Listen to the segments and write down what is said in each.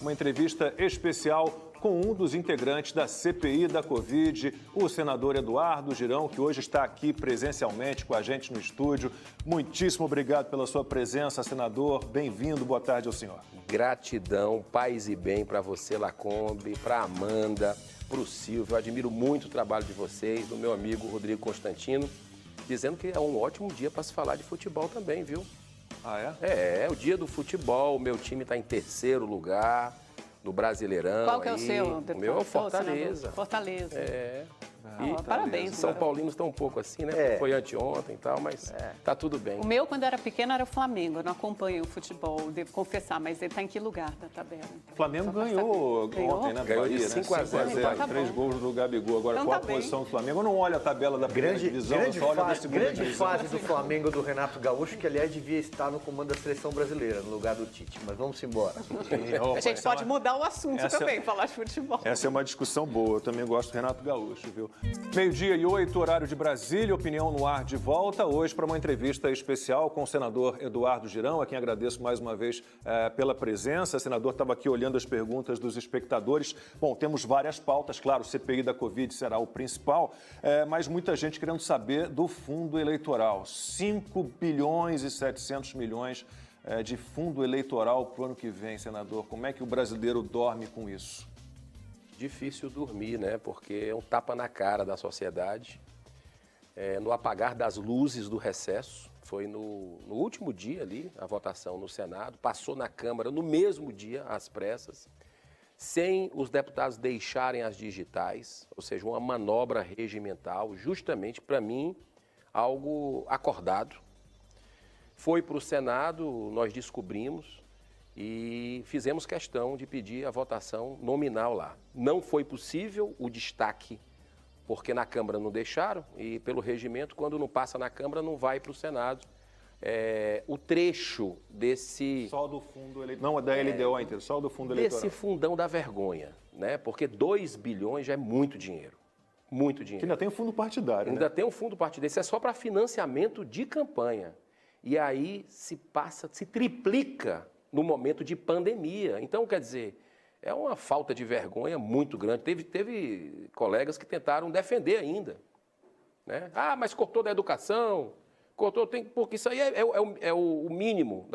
Uma entrevista especial com um dos integrantes da CPI da Covid, o senador Eduardo Girão, que hoje está aqui presencialmente com a gente no estúdio. Muitíssimo obrigado pela sua presença, senador. Bem-vindo, boa tarde ao senhor. Gratidão, paz e bem para você, Lacombe, para Amanda, para o Silvio. Eu admiro muito o trabalho de vocês, do meu amigo Rodrigo Constantino, dizendo que é um ótimo dia para se falar de futebol também, viu? Ah, é? É o dia do futebol, o meu time está em terceiro lugar no Brasileirão. Qual que é o seu, deputado? O meu é o Fortaleza. Fortaleza. É. Parabéns. São Paulinos estão um pouco assim, né? Foi anteontem e tal, mas tá tudo bem. O meu, quando era pequeno, era o Flamengo. Eu não acompanho o futebol, devo confessar, mas ele está em que lugar da tabela? O Flamengo ganhou ontem, né? Ganhou de Bahia, 5-0. Né? Tá 3 gols do Gabigol. Agora, Então qual a tá bem. posição do Flamengo? Eu não olho a tabela da primeira divisão, eu só olho da segunda Grande divisão. fase do Flamengo do Renato Gaúcho, que aliás devia estar no comando da seleção brasileira, no lugar do Tite. Mas vamos embora. Opa, A gente pode mudar o assunto também, falar de futebol. Essa é uma discussão boa. Eu também gosto do Renato Gaúcho, viu? 12:08, horário de Brasília, opinião no ar de volta. Hoje para uma entrevista especial com o senador Eduardo Girão, a quem agradeço mais uma vez pela presença. O senador estava aqui olhando as perguntas dos espectadores. Bom, temos várias pautas, claro, o CPI da Covid será o principal, mas muita gente querendo saber do fundo eleitoral. 5 bilhões e 700 milhões de fundo eleitoral para o ano que vem, senador. Como é que o brasileiro dorme com isso? Difícil dormir, né? Porque é um tapa na cara da sociedade. No apagar das luzes do recesso, foi no último dia ali, a votação no Senado, passou na Câmara no mesmo dia, às pressas, sem os deputados deixarem as digitais, ou seja, uma manobra regimental, justamente, para mim, algo acordado. Foi para o Senado, nós descobrimos e fizemos questão de pedir a votação nominal lá. Não foi possível o destaque, porque na Câmara não deixaram e pelo regimento, quando não passa na Câmara, não vai para o Senado. O trecho desse... Só do fundo eleitoral, não é da LDO inteira, só do fundo eleitoral. Desse fundão da vergonha, né? Porque 2 bilhões já é muito dinheiro. Muito dinheiro. Que ainda tem o fundo partidário, Ainda né? tem um fundo partidário. Isso é só para financiamento de campanha. E aí se triplica no momento de pandemia. Então, quer dizer, é uma falta de vergonha muito grande. Teve colegas que tentaram defender ainda, né? Ah, mas cortou da educação, porque isso aí é o mínimo.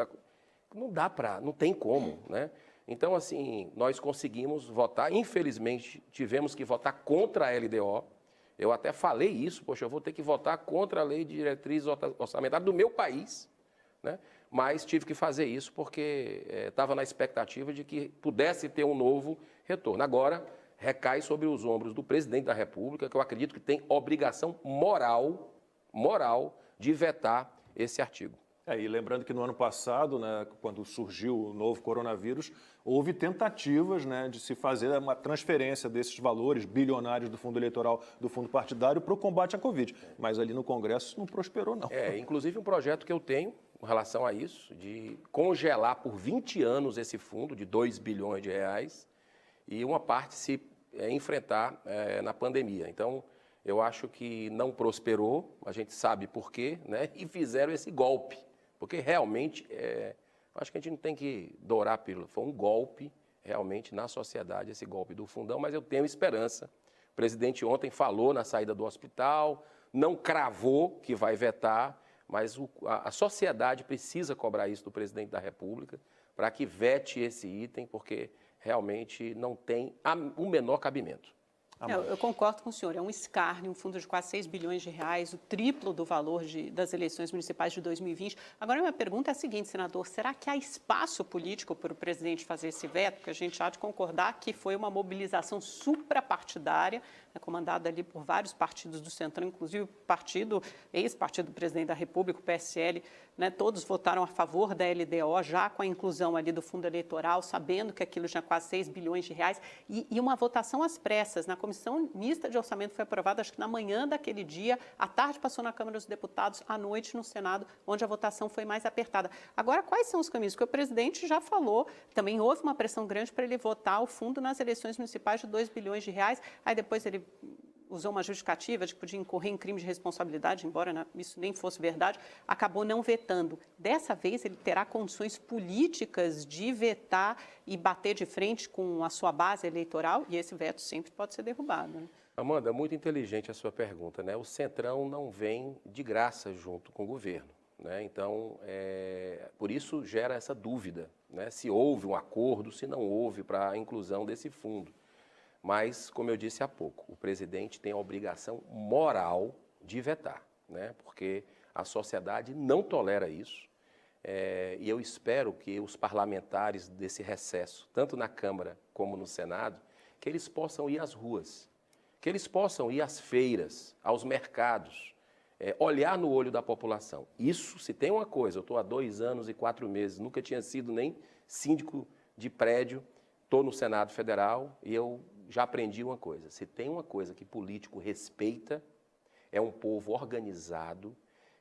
Não dá para, não tem como, né? Então, assim, nós conseguimos votar, infelizmente, tivemos que votar contra a LDO. Eu até falei isso, poxa, eu vou ter que votar contra a lei de diretriz orçamentária do meu país, né? Mas tive que fazer isso porque estava na expectativa de que pudesse ter um novo retorno. Agora, recai sobre os ombros do presidente da República, que eu acredito que tem obrigação moral de vetar esse artigo. E lembrando que no ano passado, né, quando surgiu o novo coronavírus, houve tentativas, né, de se fazer uma transferência desses valores bilionários do fundo eleitoral, do fundo partidário, para o combate à Covid. Mas ali no Congresso isso não prosperou, não. Inclusive um projeto que eu tenho com relação a isso, de congelar por 20 anos esse fundo de 2 bilhões de reais e uma parte se enfrentar na pandemia. Então, eu acho que não prosperou, a gente sabe por quê, né, e fizeram esse golpe. Porque realmente, acho que a gente não tem que dourar a pílula. Foi um golpe, realmente, na sociedade, esse golpe do fundão, mas eu tenho esperança. O presidente ontem falou na saída do hospital, não cravou que vai vetar, mas a sociedade precisa cobrar isso do presidente da República para que vete esse item, porque realmente não tem o menor cabimento. Eu concordo com o senhor, é um escárnio, um fundo de quase 6 bilhões de reais, o triplo do valor das eleições municipais de 2020. Agora, a minha pergunta é a seguinte, senador, será que há espaço político para o presidente fazer esse veto? Porque a gente há de concordar que foi uma mobilização suprapartidária, comandada ali por vários partidos do Centrão, inclusive o ex-partido do presidente da República, o PSL, né, todos votaram a favor da LDO, já com a inclusão ali do fundo eleitoral, sabendo que aquilo tinha quase 6 bilhões de reais, e uma votação às pressas. Na Comissão Mista de Orçamento foi aprovada, acho que na manhã daquele dia, à tarde passou na Câmara dos Deputados, à noite no Senado, onde a votação foi mais apertada. Agora, quais são os caminhos? Porque o presidente já falou, também houve uma pressão grande para ele votar o fundo nas eleições municipais de 2 bilhões de reais, aí depois ele usou uma justificativa de que podia incorrer em crime de responsabilidade, embora isso nem fosse verdade, acabou não vetando. Dessa vez, ele terá condições políticas de vetar e bater de frente com a sua base eleitoral, e esse veto sempre pode ser derrubado. Né? Amanda, muito inteligente a sua pergunta, né? O Centrão não vem de graça junto com o governo, né? Então, por isso gera essa dúvida, né? Se houve um acordo, se não houve para a inclusão desse fundo. Mas, como eu disse há pouco, o presidente tem a obrigação moral de vetar, né? Porque a sociedade não tolera isso. E eu espero que os parlamentares desse recesso, tanto na Câmara como no Senado, que eles possam ir às ruas, que eles possam ir às feiras, aos mercados, olhar no olho da população. Isso, se tem uma coisa, eu estou há 2 anos e 4 meses, nunca tinha sido nem síndico de prédio, estou no Senado Federal e eu já aprendi uma coisa. Se tem uma coisa que político respeita, é um povo organizado,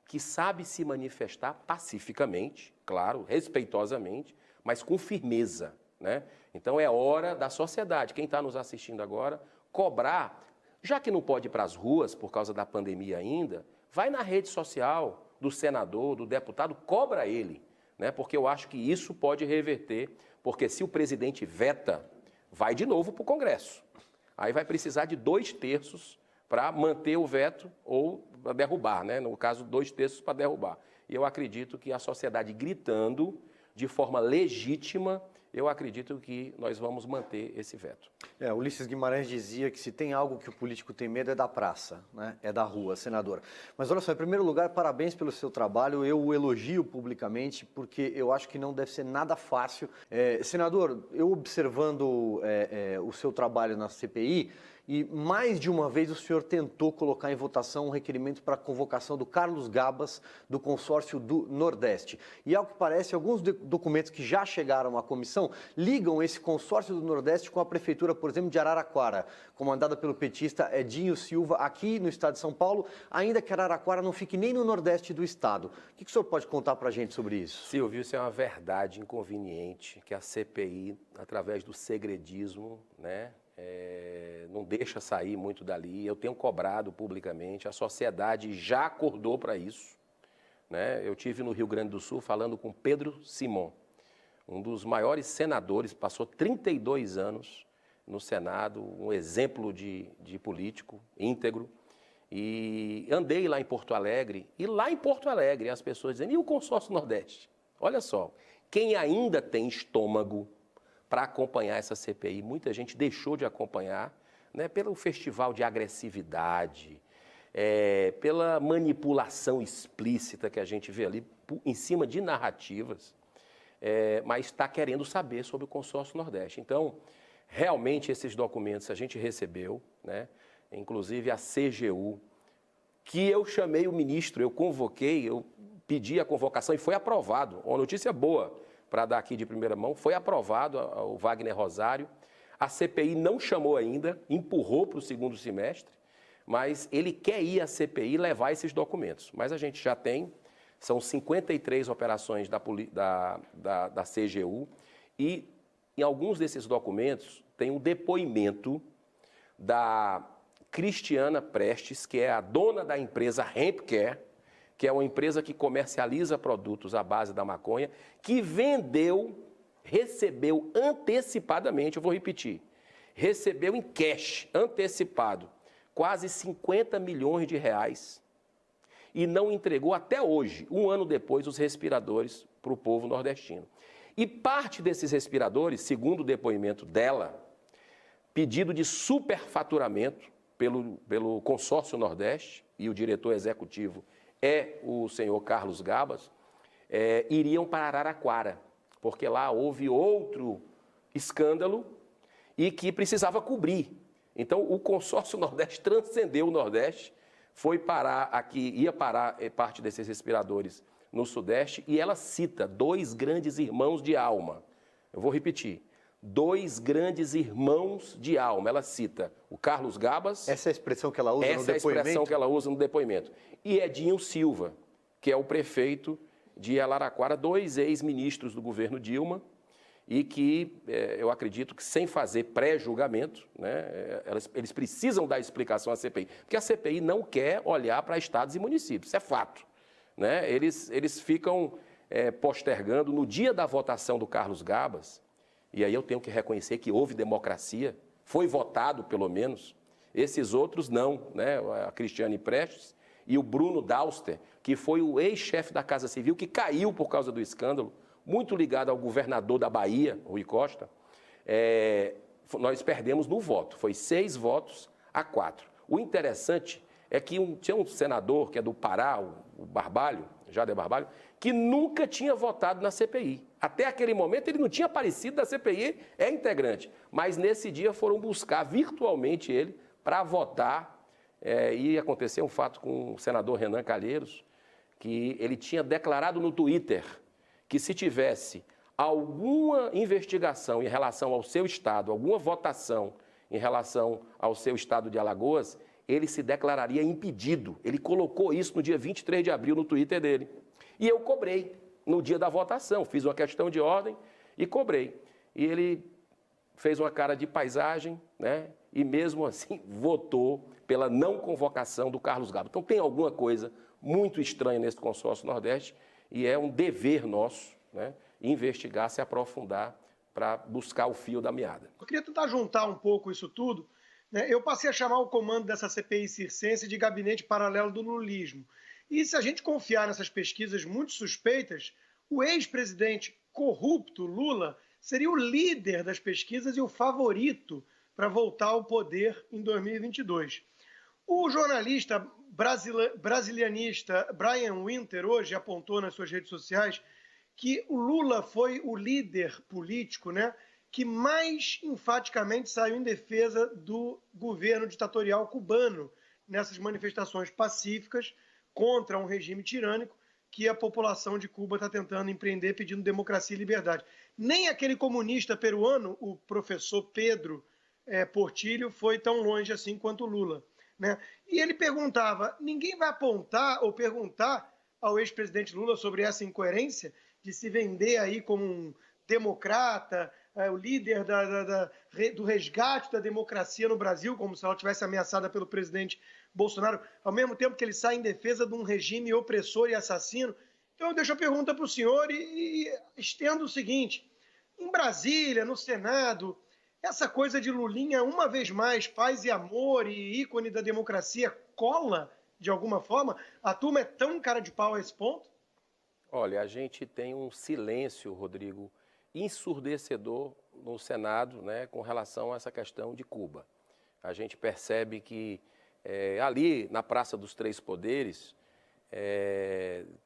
que sabe se manifestar pacificamente, claro, respeitosamente, mas com firmeza, né? Então é hora da sociedade, quem está nos assistindo agora, cobrar, já que não pode ir para as ruas por causa da pandemia ainda, vai na rede social do senador, do deputado, cobra ele, né? Porque eu acho que isso pode reverter, porque se o presidente veta, vai de novo para o Congresso. Aí vai precisar de 2/3 para manter o veto ou para derrubar, né? No caso, 2/3 para derrubar. E eu acredito que a sociedade gritando de forma legítima, eu acredito que nós vamos manter esse veto. Ulisses Guimarães dizia que se tem algo que o político tem medo é da praça, né? É da rua, senador. Mas olha só, em primeiro lugar, parabéns pelo seu trabalho, eu o elogio publicamente, porque eu acho que não deve ser nada fácil. Senador, eu observando o seu trabalho na CPI, e mais de uma vez o senhor tentou colocar em votação um requerimento para a convocação do Carlos Gabas, do consórcio do Nordeste. E ao que parece, alguns documentos que já chegaram à comissão ligam esse consórcio do Nordeste com a prefeitura, por exemplo, de Araraquara, comandada pelo petista Edinho Silva, aqui no estado de São Paulo, ainda que Araraquara não fique nem no Nordeste do estado. O que o senhor pode contar para a gente sobre isso? Silvio, isso é uma verdade inconveniente que a CPI, através do segredismo, né, não deixa sair muito dali. Eu tenho cobrado publicamente, a sociedade já acordou para isso, né? Eu tive no Rio Grande do Sul falando com Pedro Simon, um dos maiores senadores, passou 32 anos no Senado, um exemplo de político íntegro, e andei lá em Porto Alegre, e lá em Porto Alegre as pessoas dizendo, e o consórcio Nordeste? Olha só, quem ainda tem estômago para acompanhar essa CPI, muita gente deixou de acompanhar, né, pelo festival de agressividade, pela manipulação explícita que a gente vê ali em cima de narrativas, mas está querendo saber sobre o consórcio Nordeste. Então, realmente esses documentos a gente recebeu, né, inclusive a CGU, que eu chamei o ministro, eu convoquei, eu pedi a convocação e foi aprovado. Uma notícia boa para dar aqui de primeira mão, foi aprovado o Wagner Rosário. A CPI não chamou ainda, empurrou para o segundo semestre, mas ele quer ir à CPI levar esses documentos. Mas a gente já tem, são 53 operações da CGU e em alguns desses documentos tem um depoimento da Cristiana Prestes, que é a dona da empresa Hempcare, que é uma empresa que comercializa produtos à base da maconha, que recebeu antecipadamente, eu vou repetir, recebeu em cash, antecipado, quase 50 milhões de reais e não entregou até hoje, 1 ano depois, os respiradores para o povo nordestino. E parte desses respiradores, segundo o depoimento dela, pedido de superfaturamento pelo consórcio Nordeste, e o diretor executivo é o senhor Carlos Gabas, iriam para Araraquara, porque lá houve outro escândalo e que precisava cobrir. Então, o consórcio Nordeste transcendeu o Nordeste, foi parar aqui, ia parar parte desses respiradores no Sudeste, e ela cita 2 grandes irmãos de alma. Eu vou repetir. 2 grandes irmãos de alma. Ela cita o Carlos Gabas. Essa é a expressão que ela usa no depoimento? Essa é a expressão que ela usa no depoimento. E Edinho Silva, que é o prefeito de Araraquara, 2 ex-ministros do governo Dilma, e que eu acredito que sem fazer pré-julgamento, né, eles precisam dar explicação à CPI, porque a CPI não quer olhar para estados e municípios, isso é fato. Né? Eles ficam postergando no dia da votação do Carlos Gabas, e aí eu tenho que reconhecer que houve democracia, foi votado pelo menos, esses outros não, né? A Cristiane Prestes e o Bruno Dauster, que foi o ex-chefe da Casa Civil, que caiu por causa do escândalo, muito ligado ao governador da Bahia, Rui Costa, nós perdemos no voto, foi 6-4. O interessante é que tinha um senador, que é do Pará, o Barbalho, Jader Barbalho, que nunca tinha votado na CPI. Até aquele momento ele não tinha aparecido da CPI, é integrante. Mas nesse dia foram buscar virtualmente ele para votar. E aconteceu um fato com o senador Renan Calheiros, que ele tinha declarado no Twitter que se tivesse alguma investigação em relação ao seu estado, alguma votação em relação ao seu estado de Alagoas, ele se declararia impedido. Ele colocou isso no dia 23 de abril no Twitter dele. E eu cobrei no dia da votação, fiz uma questão de ordem e cobrei. E ele fez uma cara de paisagem, né? E mesmo assim votou pela não convocação do Carlos Gabas. Então tem alguma coisa muito estranha nesse consórcio Nordeste e é um dever nosso, né, investigar, se aprofundar para buscar o fio da meada. Eu queria tentar juntar um pouco isso tudo. Né? Eu passei a chamar o comando dessa CPI circense de gabinete paralelo do lulismo. E se a gente confiar nessas pesquisas muito suspeitas, o ex-presidente corrupto Lula seria o líder das pesquisas e o favorito para voltar ao poder em 2022. O jornalista brasilianista Brian Winter hoje apontou nas suas redes sociais que o Lula foi o líder político, né, que mais enfaticamente saiu em defesa do governo ditatorial cubano nessas manifestações pacíficas contra um regime tirânico que a população de Cuba está tentando empreender pedindo democracia e liberdade. Nem aquele comunista peruano, o professor Pedro Portillo, foi tão longe assim quanto o Lula. Né? E ele perguntava, ninguém vai apontar ou perguntar ao ex-presidente Lula sobre essa incoerência de se vender aí como um democrata, o líder do resgate da democracia no Brasil, como se ela tivesse ameaçada pelo presidente Bolsonaro, ao mesmo tempo que ele sai em defesa de um regime opressor e assassino. Então eu deixo a pergunta para o senhor e estendo o seguinte, em Brasília, no Senado, essa coisa de Lulinha, uma vez mais, paz e amor e ícone da democracia, cola de alguma forma? A turma é tão cara de pau a esse ponto? Olha, a gente tem um silêncio, Rodrigo, ensurdecedor no Senado, né, com relação a essa questão de Cuba. A gente percebe que ali na Praça dos Três Poderes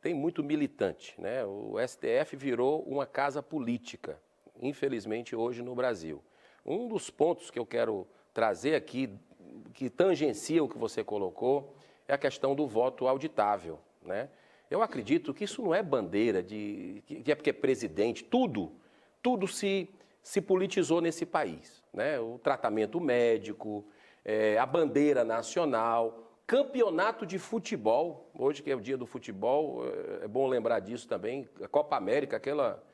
tem muito militante, né? O STF virou uma casa política, infelizmente hoje no Brasil. Um dos pontos que eu quero trazer aqui, que tangencia o que você colocou, é a questão do voto auditável, né? Eu acredito que isso não é bandeira que é porque é presidente, tudo se politizou nesse país, né? O tratamento médico, a bandeira nacional, campeonato de futebol, hoje que é o dia do futebol, é bom lembrar disso também, a Copa América, aquela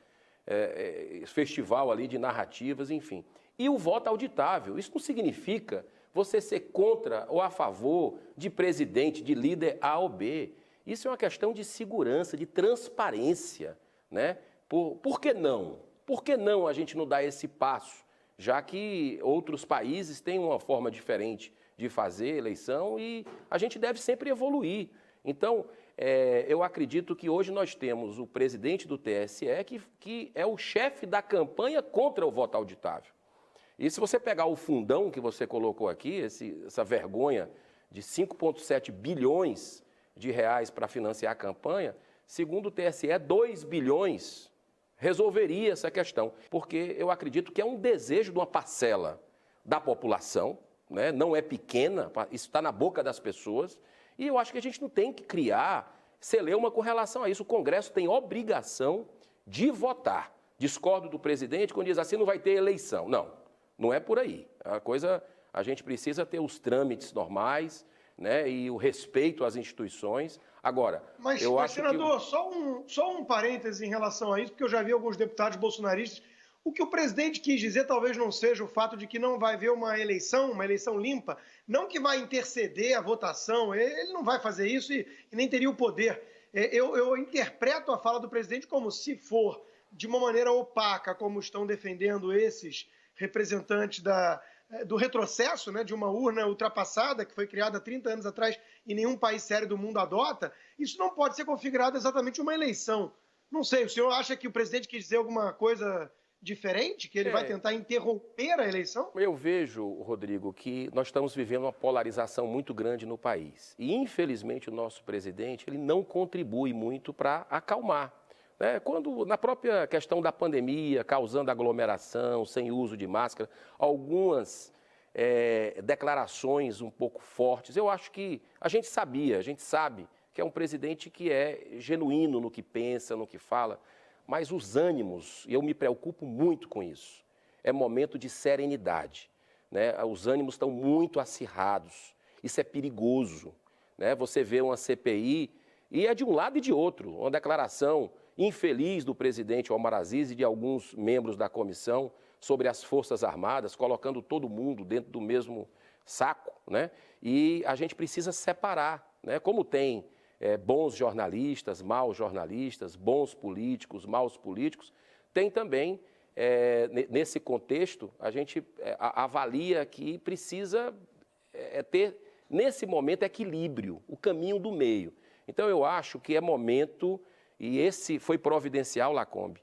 festival ali de narrativas, enfim. E o voto auditável, isso não significa você ser contra ou a favor de presidente, de líder A ou B. Isso é uma questão de segurança, de transparência, né? Por que não? Por que não a gente não dá esse passo, já que outros países têm uma forma diferente de fazer eleição e a gente deve sempre evoluir. Então, eu acredito que hoje nós temos o presidente do TSE que é o chefe da campanha contra o voto auditável. E se você pegar o fundão que você colocou aqui, essa vergonha de 5,7 bilhões de reais para financiar a campanha, segundo o TSE, 2 bilhões resolveria essa questão, porque eu acredito que é um desejo de uma parcela da população, né? Não é pequena, isso está na boca das pessoas, e eu acho que a gente não tem que criar celeuma com relação a isso. O Congresso tem obrigação de votar. Discordo do presidente quando diz assim, não vai ter eleição. Não é por aí. A gente precisa ter os trâmites normais, né, e o respeito às instituições. Agora, mas eu acho senador, só um parêntese em relação a isso, porque eu já vi alguns deputados bolsonaristas O que o presidente quis dizer talvez não seja o fato de que não vai haver uma eleição limpa, não que vai interceder a votação, ele não vai fazer isso e nem teria o poder. Eu interpreto a fala do presidente como, se for de uma maneira opaca, como estão defendendo esses representantes do retrocesso, né, de uma urna ultrapassada que foi criada há 30 anos atrás e nenhum país sério do mundo adota, isso não pode ser configurado exatamente uma eleição. Não sei, o senhor acha que o presidente quis dizer alguma coisa diferente, que ele vai tentar interromper a eleição? Eu vejo, Rodrigo, que nós estamos vivendo uma polarização muito grande no país. E, infelizmente, o nosso presidente ele não contribui muito para acalmar. Quando, na própria questão da pandemia, causando aglomeração, sem uso de máscara, algumas declarações um pouco fortes, eu acho que a gente sabe que é um presidente que é genuíno no que pensa, no que fala, mas os ânimos, e eu me preocupo muito com isso, é momento de serenidade, né? Os ânimos estão muito acirrados, isso é perigoso, né? Você vê uma CPI, e é de um lado e de outro, uma declaração infeliz do presidente Omar Aziz e de alguns membros da comissão sobre as Forças Armadas, colocando todo mundo dentro do mesmo saco, né? E a gente precisa separar, né? Como tem bons jornalistas, maus jornalistas, bons políticos, maus políticos, tem também, nesse contexto, a gente avalia que precisa ter, nesse momento, equilíbrio, o caminho do meio. Então, eu acho que é momento, e esse foi providencial, Lacombe,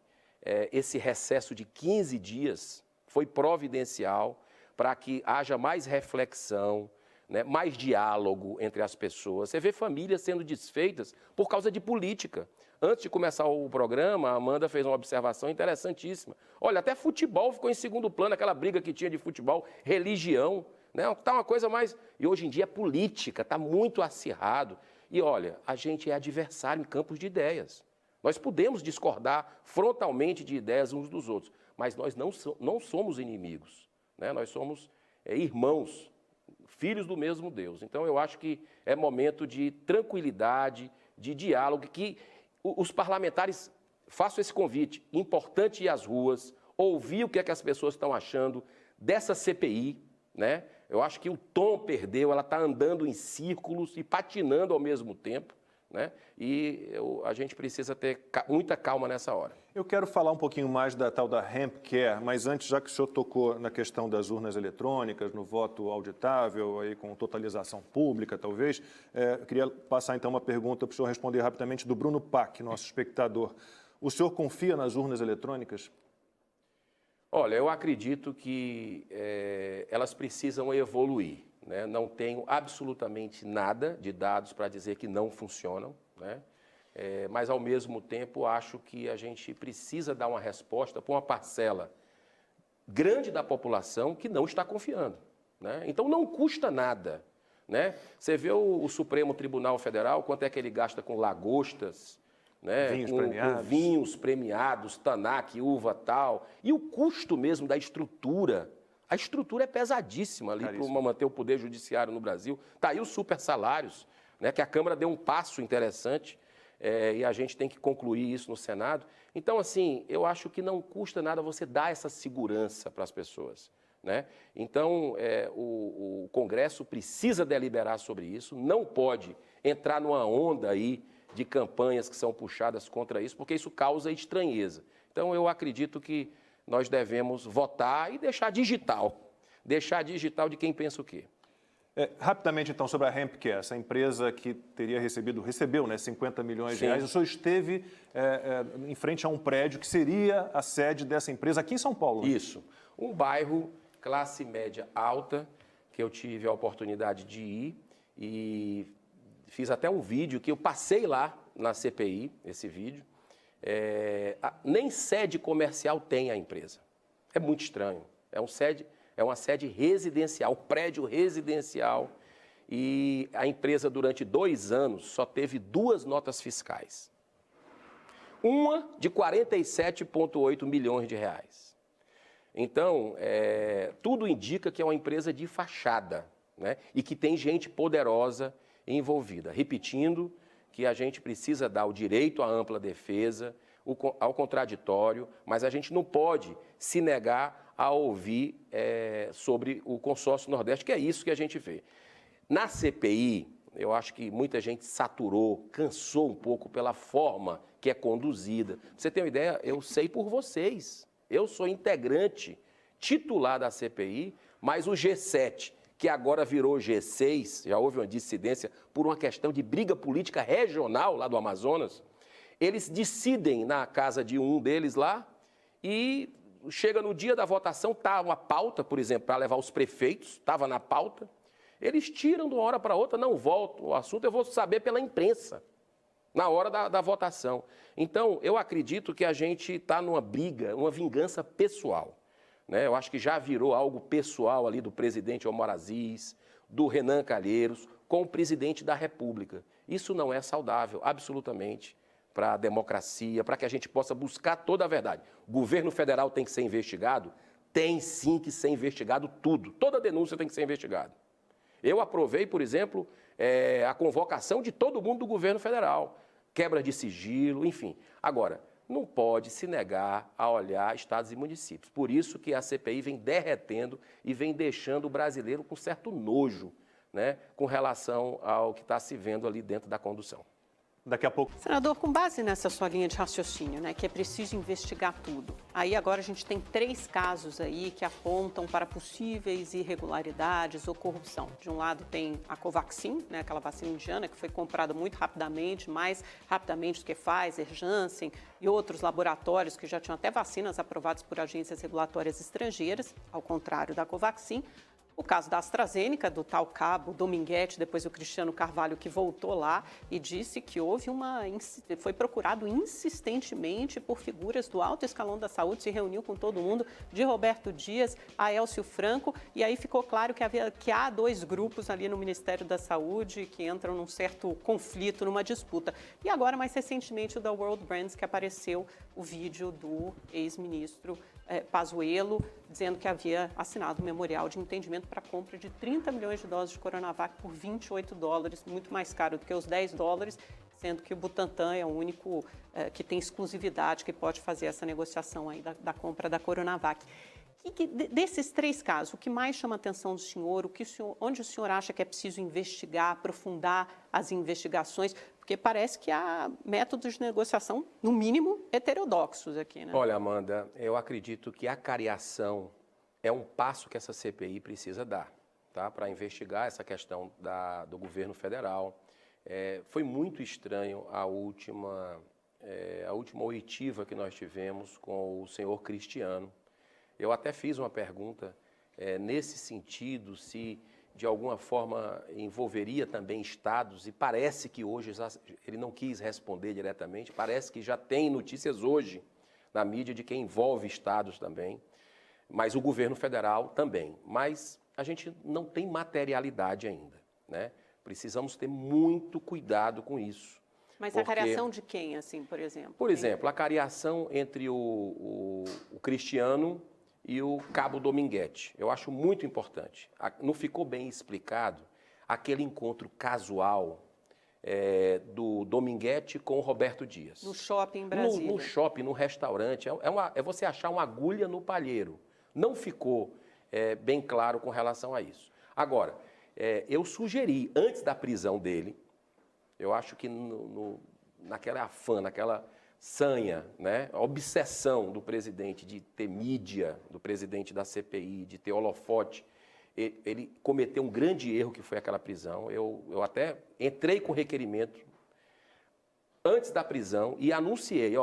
esse recesso de 15 dias foi providencial para que haja mais reflexão, né, mais diálogo entre as pessoas. Você vê famílias sendo desfeitas por causa de política. Antes de começar o programa, a Amanda fez uma observação interessantíssima. Olha, até futebol ficou em segundo plano, aquela briga que tinha de futebol, religião, né? Tá uma coisa mais... E hoje em dia é política, está muito acirrado. E olha, a gente é adversário em campos de ideias. Nós podemos discordar frontalmente de ideias uns dos outros, mas nós não somos inimigos, né? Nós somos irmãos, filhos do mesmo Deus. Então, eu acho que é momento de tranquilidade, de diálogo, que os parlamentares façam esse convite. Importante ir às ruas, ouvir o que é que as pessoas estão achando dessa CPI, né? Eu acho que o tom perdeu, ela está andando em círculos e patinando ao mesmo tempo, né? E a gente precisa ter muita calma nessa hora. Eu quero falar um pouquinho mais da tal da Hemp Care, mas antes, já que o senhor tocou na questão das urnas eletrônicas, no voto auditável, aí com totalização pública, talvez, queria passar então uma pergunta para o senhor responder rapidamente do Bruno Pac, nosso espectador. O senhor confia nas urnas eletrônicas? Olha, eu acredito que elas precisam evoluir, né? Não tenho absolutamente nada de dados para dizer que não funcionam, né? Mas, ao mesmo tempo, acho que a gente precisa dar uma resposta para uma parcela grande da população que não está confiando, né? Então, não custa nada, né? Você vê o Supremo Tribunal Federal, quanto é que ele gasta com lagostas, né? Com vinhos premiados, Tanac, uva tal, e o custo mesmo da estrutura. A estrutura é pesadíssima ali para manter o poder judiciário no Brasil. Está aí os super salários, né? Que a Câmara deu um passo interessante. E a gente tem que concluir isso no Senado. Então, assim, eu acho que não custa nada você dar essa segurança para as pessoas, né? Então, o Congresso precisa deliberar sobre isso, não pode entrar numa onda aí de campanhas que são puxadas contra isso, porque isso causa estranheza. Então, eu acredito que nós devemos votar e deixar digital de quem pensa o quê. Rapidamente, então, sobre a Hemp Care, essa empresa que recebeu, né, 50 milhões de reais. O senhor esteve em frente a um prédio que seria a sede dessa empresa aqui em São Paulo. Isso. Um bairro classe média alta, que eu tive a oportunidade de ir e fiz até um vídeo que eu passei lá na CPI, esse vídeo. Nem sede comercial tem a empresa. É muito estranho. É uma sede residencial, prédio residencial, e a empresa, durante 2 anos, só teve 2 notas fiscais. Uma de 47,8 milhões de reais. Então, tudo indica que é uma empresa de fachada, né? E que tem gente poderosa envolvida. Repetindo que a gente precisa dar o direito à ampla defesa, ao contraditório, mas a gente não pode se negar a ouvir sobre o consórcio Nordeste, que é isso que a gente vê. Na CPI, eu acho que muita gente saturou, cansou um pouco pela forma que é conduzida. Pra você ter uma ideia, eu sei por vocês. Eu sou integrante titular da CPI, mas o G7, que agora virou G6, já houve uma dissidência por uma questão de briga política regional lá do Amazonas, eles decidem na casa de um deles lá e chega no dia da votação, está uma pauta, por exemplo, para levar os prefeitos, estava na pauta, eles tiram de uma hora para outra, não voltam, o assunto eu vou saber pela imprensa, na hora da votação. Então, eu acredito que a gente está numa briga, uma vingança pessoal. Né? Eu acho que já virou algo pessoal ali do presidente Omar Aziz, do Renan Calheiros, com o presidente da República. Isso não é saudável, absolutamente, para a democracia, para que a gente possa buscar toda a verdade. O governo federal tem que ser investigado? Tem sim que ser investigado tudo. Toda denúncia tem que ser investigada. Eu aprovei, por exemplo, a convocação de todo mundo do governo federal, quebra de sigilo, enfim. Agora, não pode se negar a olhar estados e municípios. Por isso que a CPI vem derretendo e vem deixando o brasileiro com certo nojo, né, com relação ao que está se vendo ali dentro da condução. Daqui a pouco. Senador, com base nessa sua linha de raciocínio, né, que é preciso investigar tudo, aí agora a gente tem 3 casos aí que apontam para possíveis irregularidades ou corrupção. De um lado tem a Covaxin, né, aquela vacina indiana que foi comprada muito rapidamente, mais rapidamente do que Pfizer, Janssen e outros laboratórios que já tinham até vacinas aprovadas por agências regulatórias estrangeiras, ao contrário da Covaxin. O caso da AstraZeneca, do tal cabo Dominguete, depois o Cristiano Carvalho, que voltou lá e disse que foi procurado insistentemente por figuras do alto escalão da saúde, se reuniu com todo mundo, de Roberto Dias a Élcio Franco, e aí ficou claro que há 2 grupos ali no Ministério da Saúde que entram num certo conflito, numa disputa. E agora, mais recentemente, o da World Brands, que apareceu o vídeo do ex-ministro Pazuello, dizendo que havia assinado um memorial de entendimento para a compra de 30 milhões de doses de Coronavac por $28, muito mais caro do que os $10, sendo que o Butantan é o único que tem exclusividade, que pode fazer essa negociação aí da compra da Coronavac. E desses 3 casos, o que mais chama a atenção do senhor, onde o senhor acha que é preciso investigar, aprofundar as investigações? Porque parece que há métodos de negociação, no mínimo, heterodoxos aqui, né? Olha, Amanda, eu acredito que a cariação é um passo que essa CPI precisa dar, tá? Para investigar essa questão do governo federal. Foi muito estranho a última oitiva que nós tivemos com o senhor Cristiano. Eu até fiz uma pergunta nesse sentido, se de alguma forma envolveria também estados, e parece que hoje ele não quis responder diretamente, parece que já tem notícias hoje na mídia de que envolve estados também, mas o governo federal também. Mas a gente não tem materialidade ainda, né? Precisamos ter muito cuidado com isso. Mas a cariação de quem, assim, por exemplo? Por exemplo, a cariação entre o Cristiano e o cabo Dominguete. Eu acho muito importante. Não ficou bem explicado aquele encontro casual do Dominguete com o Roberto Dias. No shopping em Brasília. No shopping, no restaurante. É você achar uma agulha no palheiro. Não ficou bem claro com relação a isso. Agora, eu sugeri, antes da prisão dele, eu acho que naquela afã, naquela sanha, né, a obsessão do presidente de ter mídia, do presidente da CPI, de ter holofote, ele cometeu um grande erro que foi aquela prisão. Eu até entrei com requerimento antes da prisão e anunciei,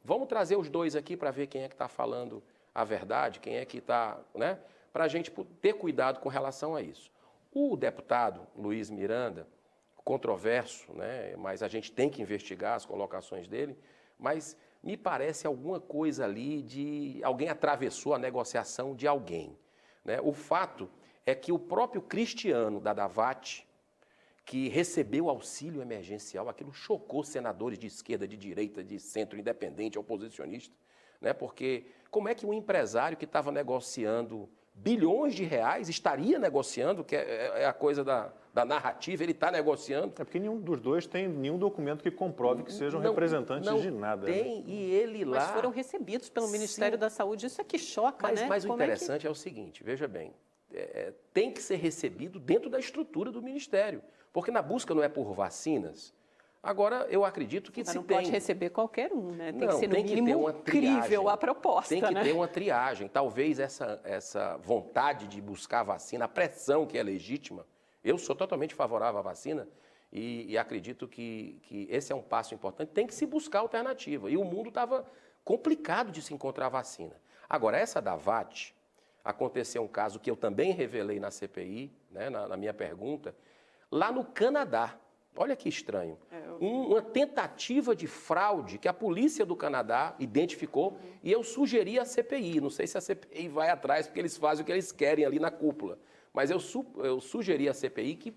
vamos trazer os 2 aqui para ver quem é que está falando a verdade, quem é que está, né, para a gente ter cuidado com relação a isso. O deputado Luiz Miranda, controverso, né, mas a gente tem que investigar as colocações dele, mas me parece alguma coisa ali de alguém atravessou a negociação de alguém, né? O fato é que o próprio Cristiano da Davat, que recebeu auxílio emergencial, aquilo chocou senadores de esquerda, de direita, de centro, independente, oposicionista, né? Porque como é que um empresário que estava negociando bilhões de reais, estaria negociando, que é a coisa da narrativa, ele está negociando. É porque nenhum dos dois tem nenhum documento que comprove que sejam representantes de nada. Tem, né? e ele lá... Mas foram recebidos pelo Ministério da Saúde, isso é que choca, né? Mas o Como interessante é o seguinte, veja bem, tem que ser recebido dentro da estrutura do Ministério, porque na busca não é por vacinas. Agora, eu acredito que se não tem... pode receber qualquer um, né? Tem Não, que ser, no mínimo, crível a proposta, Tem que né? ter uma triagem. Talvez essa vontade de buscar a vacina, a pressão que é legítima, eu sou totalmente favorável à vacina e acredito que esse é um passo importante. Tem que se buscar alternativa. E o mundo estava complicado de se encontrar vacina. Agora, essa da VAT, aconteceu um caso que eu também revelei na CPI, né, na minha pergunta, lá no Canadá. Olha que estranho. Uma tentativa de fraude que a polícia do Canadá identificou e eu sugeri à CPI. Não sei se a CPI vai atrás, porque eles fazem o que eles querem ali na cúpula. Mas eu sugeri à CPI que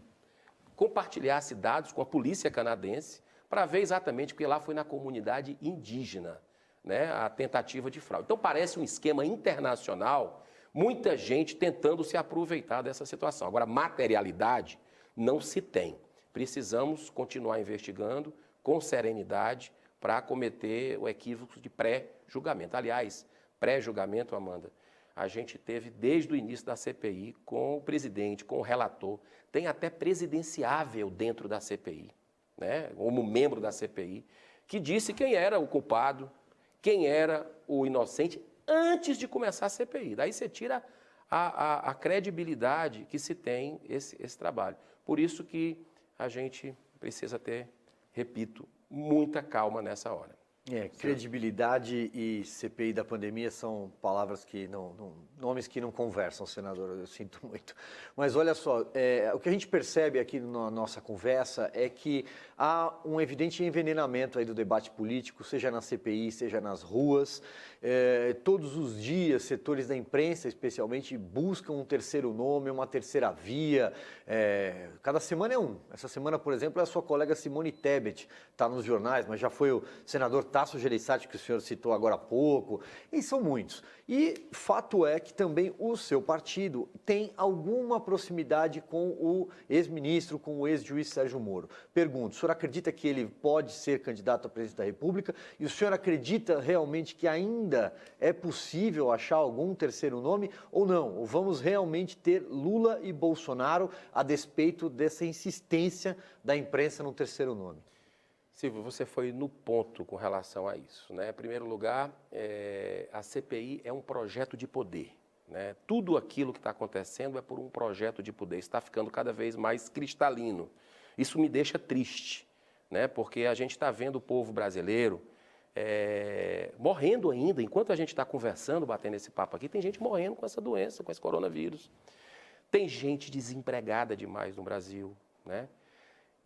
compartilhasse dados com a polícia canadense para ver exatamente, porque lá foi na comunidade indígena, né, a tentativa de fraude. Então parece um esquema internacional, muita gente tentando se aproveitar dessa situação. Agora, materialidade não se tem. Precisamos continuar investigando com serenidade para cometer o equívoco de pré-julgamento. Aliás, pré-julgamento, Amanda, a gente teve desde o início da CPI com o presidente, com o relator, tem até presidenciável dentro da CPI, né, como membro da CPI, que disse quem era o culpado, quem era o inocente antes de começar a CPI. Daí você tira a credibilidade que se tem esse trabalho. Por isso que a gente precisa ter, repito, muita calma nessa hora. Credibilidade e CPI da pandemia são palavras que nomes que não conversam, senador, eu sinto muito. Mas olha só, o que a gente percebe aqui na nossa conversa é que há um evidente envenenamento aí do debate político, seja na CPI, seja nas ruas. Todos os dias, setores da imprensa, especialmente, buscam um terceiro nome, uma terceira via. Cada semana é um. Essa semana, por exemplo, é a sua colega Simone Tebet, está nos jornais, mas já foi o senador Tasso Gereissati, que o senhor citou agora há pouco, e são muitos. E fato é que também o seu partido tem alguma proximidade com o ex-ministro, com o ex-juiz Sérgio Moro. Pergunto, o senhor acredita que ele pode ser candidato a presidente da República? E o senhor acredita realmente que ainda é possível achar algum terceiro nome ou não? Ou vamos realmente ter Lula e Bolsonaro a despeito dessa insistência da imprensa no terceiro nome? Silvio, você foi no ponto com relação a isso, né? Em primeiro lugar, a CPI é um projeto de poder, né? Tudo aquilo que está acontecendo é por um projeto de poder, está ficando cada vez mais cristalino. Isso me deixa triste, né? Porque a gente está vendo o povo brasileiro morrendo ainda, enquanto a gente está conversando, batendo esse papo aqui, tem gente morrendo com essa doença, com esse coronavírus. Tem gente desempregada demais no Brasil, né?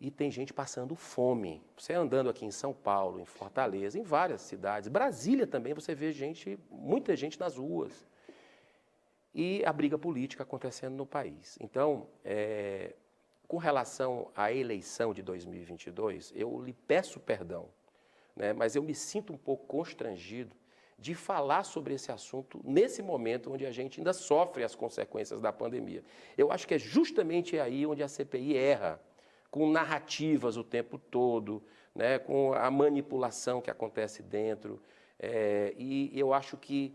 E tem gente passando fome. Você andando aqui em São Paulo, em Fortaleza, em várias cidades, Brasília também, você vê muita gente nas ruas. E a briga política acontecendo no país. Então, com relação à eleição de 2022, eu lhe peço perdão, né, mas eu me sinto um pouco constrangido de falar sobre esse assunto nesse momento onde a gente ainda sofre as consequências da pandemia. Eu acho que é justamente aí onde a CPI erra, com narrativas o tempo todo, né, com a manipulação que acontece dentro. E eu acho que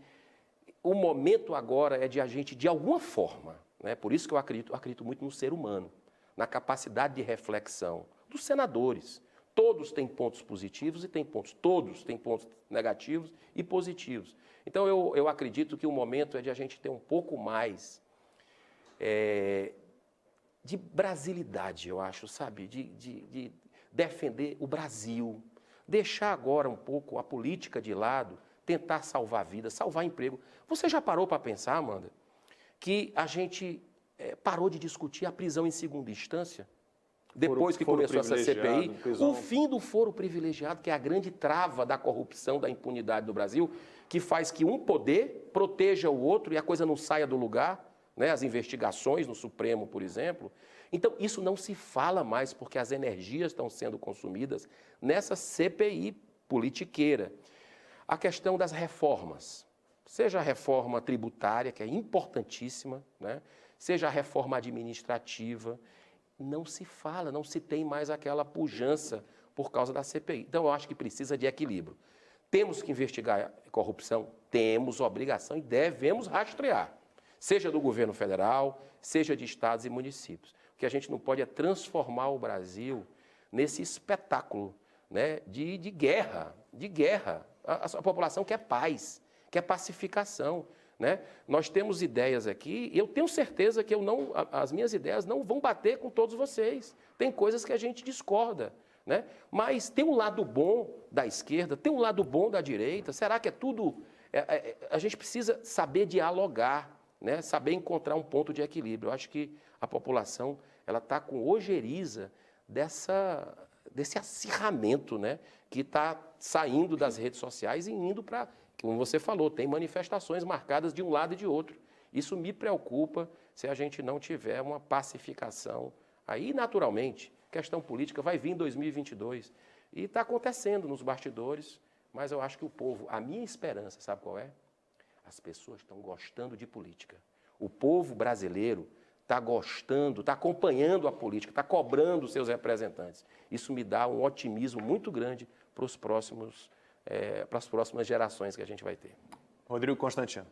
o momento agora é de a gente, de alguma forma, né, por isso que eu acredito muito no ser humano, na capacidade de reflexão dos senadores. Todos têm pontos positivos e todos têm pontos negativos e positivos. Então, eu acredito que o momento é de a gente ter um pouco mais de brasilidade, eu acho, sabe? De defender o Brasil, deixar agora um pouco a política de lado, tentar salvar vidas, salvar emprego. Você já parou para pensar, Amanda, que a gente parou de discutir a prisão em segunda instância? Depois que começou essa CPI, o fim do foro privilegiado, que é a grande trava da corrupção, da impunidade do Brasil, que faz que um poder proteja o outro e a coisa não saia do lugar, né? As investigações no Supremo, por exemplo. Então, isso não se fala mais, porque as energias estão sendo consumidas nessa CPI politiqueira. A questão das reformas. seja a reforma tributária, que é importantíssima, né? Seja a reforma administrativa, não se fala, não se tem mais aquela pujança por causa da CPI. Então, eu acho que precisa de equilíbrio. Temos que investigar a corrupção? Temos obrigação e devemos rastrear, seja do governo federal, seja de estados e municípios. O que a gente não pode é transformar o Brasil nesse espetáculo, né, de guerra, A população quer paz, quer pacificação, né? Nós temos ideias aqui, e eu tenho certeza que as minhas ideias não vão bater com todos vocês. Tem coisas que a gente discorda, né? Mas tem um lado bom da esquerda, tem um lado bom da direita. Será que é tudo... a gente precisa saber dialogar, né? Saber encontrar um ponto de equilíbrio. Eu acho que a população está com ojeriza desse acirramento, né? Que está saindo das redes sociais e indo para... Como você falou, tem manifestações marcadas de um lado e de outro. Isso me preocupa se a gente não tiver uma pacificação. Aí, naturalmente, questão política vai vir em 2022. E está acontecendo nos bastidores, mas eu acho que o povo, a minha esperança, sabe qual é? As pessoas estão gostando de política. O povo brasileiro está gostando, está acompanhando a política, está cobrando os seus representantes. Isso me dá um otimismo muito grande para as próximas gerações que a gente vai ter. Rodrigo Constantino.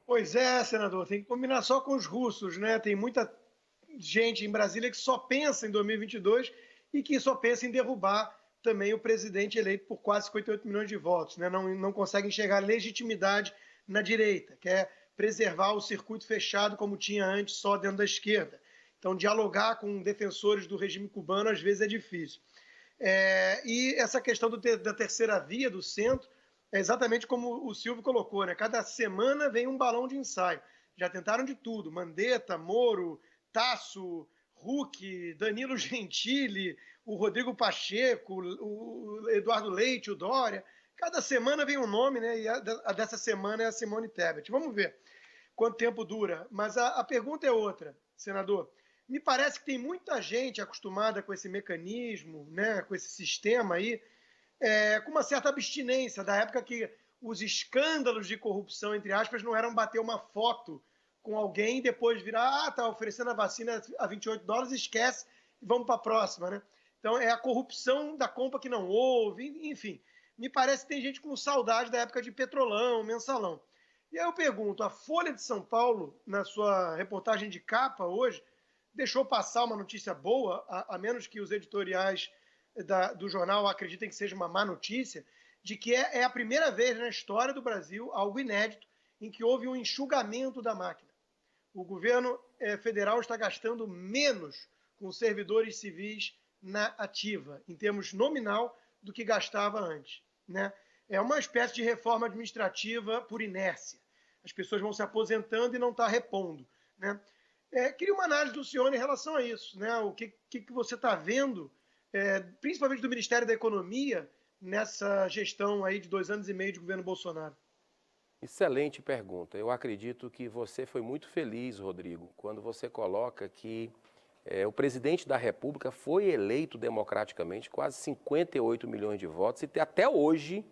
Pois é, senador, tem que combinar só com os russos, né? Tem muita gente em Brasília que só pensa em 2022 e que só pensa em derrubar também o presidente eleito por quase 58 milhões de votos, né? Não consegue enxergar legitimidade na direita, quer preservar o circuito fechado como tinha antes, só dentro da esquerda. Então, dialogar com defensores do regime cubano às vezes é difícil. E essa questão da terceira via, do centro, é exatamente como o Silvio colocou, né? Cada semana vem um balão de ensaio. Já tentaram de tudo, Mandetta, Moro, Tasso, Huck, Danilo Gentili, o Rodrigo Pacheco, o Eduardo Leite, o Dória. Cada semana vem um nome, né? E a dessa semana é a Simone Tebet. Vamos ver quanto tempo dura. Mas a pergunta é outra, senador. Me parece que tem muita gente acostumada com esse mecanismo, né, com esse sistema aí, com uma certa abstinência, da época que os escândalos de corrupção, entre aspas, não eram bater uma foto com alguém e depois virar, tá oferecendo a vacina a $28, esquece e vamos para a próxima, né? Então, é a corrupção da compra que não houve, enfim. Me parece que tem gente com saudade da época de Petrolão, Mensalão. E aí eu pergunto, a Folha de São Paulo, na sua reportagem de capa hoje, deixou passar uma notícia boa, a menos que os editoriais do jornal acreditem que seja uma má notícia, de que é a primeira vez na história do Brasil, algo inédito, em que houve um enxugamento da máquina. O governo federal está gastando menos com servidores civis na ativa, em termos nominal, do que gastava antes, né? É uma espécie de reforma administrativa por inércia. As pessoas vão se aposentando e não está repondo, né? Queria uma análise do senhor em relação a isso, né? O que você está vendo, principalmente do Ministério da Economia, nessa gestão aí de 2 anos e meio de governo Bolsonaro? Excelente pergunta. Eu acredito que você foi muito feliz, Rodrigo, quando você coloca que o presidente da República foi eleito democraticamente, quase 58 milhões de votos, e até hoje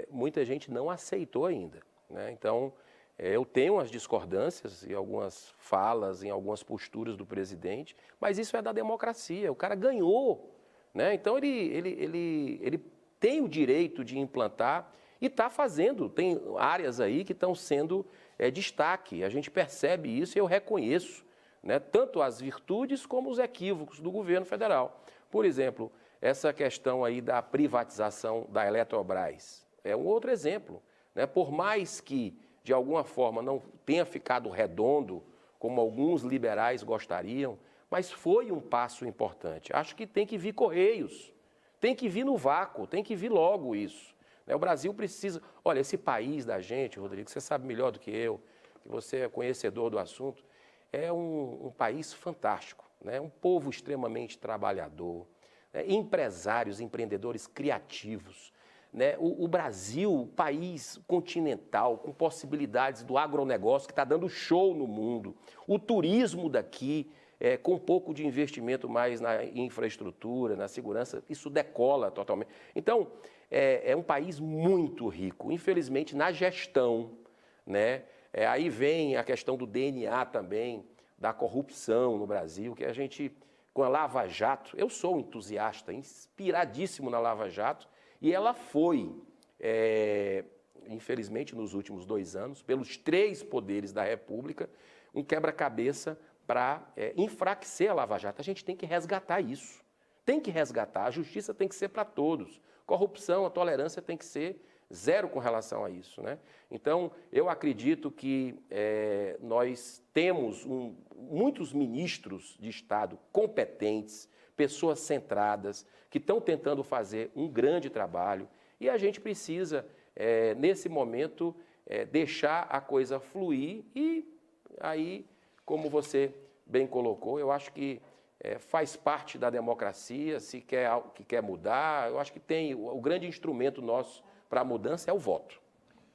muita gente não aceitou ainda, né? Então, eu tenho as discordâncias em algumas falas, em algumas posturas do presidente, mas isso é da democracia, o cara ganhou, né? Então ele tem o direito de implantar e está fazendo, tem áreas aí que estão sendo destaque, a gente percebe isso e eu reconheço, né, tanto as virtudes como os equívocos do governo federal. Por exemplo, essa questão aí da privatização da Eletrobras é um outro exemplo, né? Por mais que de alguma forma não tenha ficado redondo, como alguns liberais gostariam, mas foi um passo importante. Acho que tem que vir Correios, tem que vir no vácuo, tem que vir logo isso. O Brasil precisa... Olha, esse país da gente, Rodrigo, você sabe melhor do que eu, que você é conhecedor do assunto, é um país fantástico, né? Um povo extremamente trabalhador, né? Empresários, empreendedores criativos, né? O Brasil, país continental, com possibilidades do agronegócio que está dando show no mundo. O turismo daqui com um pouco de investimento mais na infraestrutura, na segurança, isso decola totalmente. Então, é um país muito rico, infelizmente, na gestão, né? Aí vem a questão do DNA também, da corrupção no Brasil, que a gente, com a Lava Jato, eu sou um entusiasta, inspiradíssimo na Lava Jato, e ela foi, infelizmente, nos últimos 2 anos, pelos 3 poderes da República, um quebra-cabeça para enfraquecer a Lava Jato. A gente tem que resgatar isso. Tem que resgatar. A justiça tem que ser para todos. Corrupção, a tolerância tem que ser zero com relação a isso, né? Então, eu acredito que nós temos muitos ministros de Estado competentes, pessoas centradas, que estão tentando fazer um grande trabalho, e a gente precisa, nesse momento, deixar a coisa fluir e aí, como você bem colocou, eu acho que faz parte da democracia, se quer algo que quer mudar, eu acho que tem o grande instrumento nosso para a mudança é o voto.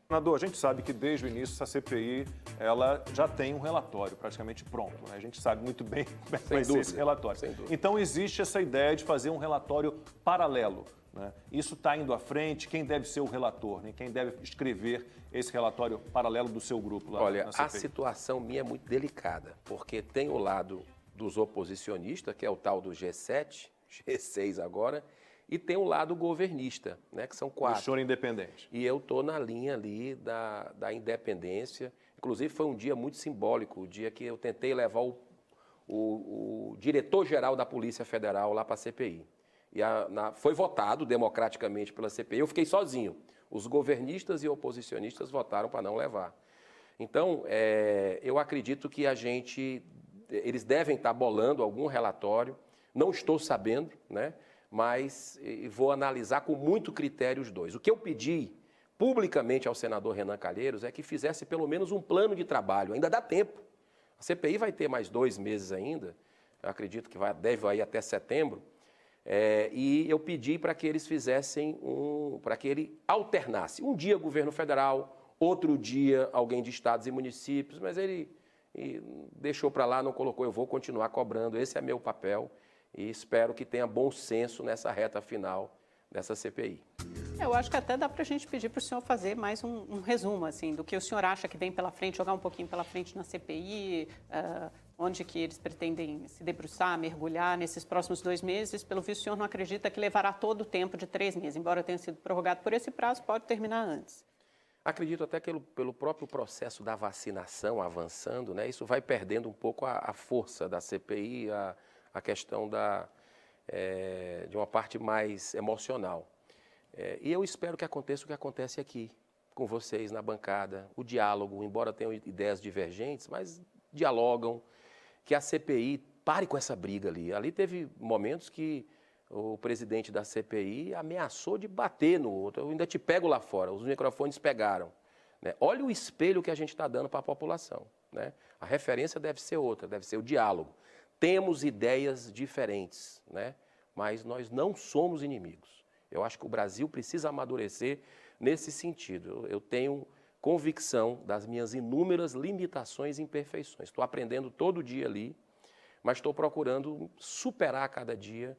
Senador, a gente sabe que desde o início essa CPI ela já tem um relatório praticamente pronto, né? A gente sabe muito bem como é que vai ser esse relatório. Então existe essa ideia de fazer um relatório paralelo, né? Isso está indo à frente, quem deve ser o relator, né? Quem deve escrever esse relatório paralelo do seu grupo lá? Olha, a situação minha é muito delicada, porque tem o lado dos oposicionistas, que é o tal do G7, G6 agora, e tem o lado governista, né, que são 4. O senhor é independente. E eu estou na linha ali da independência. Inclusive, foi um dia muito simbólico, o dia que eu tentei levar o diretor-geral da Polícia Federal lá para a CPI. E foi votado democraticamente pela CPI, eu fiquei sozinho. Os governistas e oposicionistas votaram para não levar. Então, eu acredito que eles devem estar bolando algum relatório, não estou sabendo, né? Mas vou analisar com muito critério os dois. O que eu pedi publicamente ao senador Renan Calheiros é que fizesse pelo menos um plano de trabalho, ainda dá tempo. A CPI vai ter mais 2 meses ainda, eu acredito que deve ir até setembro, e eu pedi para que eles fizessem para que ele alternasse. Um dia governo federal, outro dia alguém de estados e municípios, mas ele deixou para lá, não colocou, eu vou continuar cobrando, esse é meu papel e espero que tenha bom senso nessa reta final dessa CPI. Eu acho que até dá para a gente pedir para o senhor fazer mais um resumo assim, do que o senhor acha que vem pela frente, jogar um pouquinho pela frente na CPI, onde que eles pretendem se debruçar, mergulhar nesses próximos 2 meses. Pelo visto, o senhor não acredita que levará todo o tempo de 3 meses, embora tenha sido prorrogado por esse prazo, pode terminar antes. Acredito até que pelo próprio processo da vacinação avançando, né, isso vai perdendo um pouco a força da CPI, a questão de uma parte mais emocional. E eu espero que aconteça o que acontece aqui, com vocês na bancada, o diálogo, embora tenham ideias divergentes, mas dialogam, que a CPI pare com essa briga ali. Ali teve momentos que o presidente da CPI ameaçou de bater no outro. Eu ainda te pego lá fora, os microfones pegaram, né? Olha o espelho que a gente está dando para a população, né? A referência deve ser outra, deve ser o diálogo. Temos ideias diferentes, né? Mas nós não somos inimigos. Eu acho que o Brasil precisa amadurecer nesse sentido. Eu tenho convicção das minhas inúmeras limitações e imperfeições. Estou aprendendo todo dia ali, mas estou procurando superar a cada dia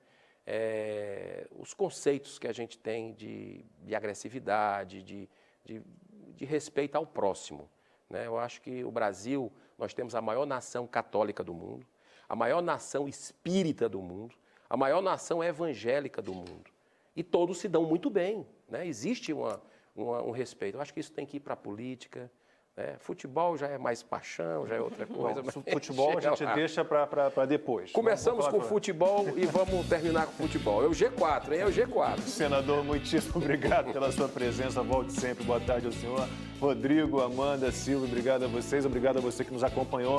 os conceitos que a gente tem de agressividade, de respeito ao próximo, né? Eu acho que o Brasil, nós temos a maior nação católica do mundo, a maior nação espírita do mundo, a maior nação evangélica do mundo. E todos se dão muito bem, né? Existe um respeito. Eu acho que isso tem que ir para a política. Futebol já é mais paixão, já é outra coisa. Bom, futebol a gente deixa para depois. Começamos com futebol e vamos terminar com futebol. É o G4, hein? É o G4. Senador, muitíssimo obrigado pela sua presença. Volte sempre. Boa tarde ao senhor. Rodrigo, Amanda, Silvio, obrigado a vocês. Obrigado a você que nos acompanhou.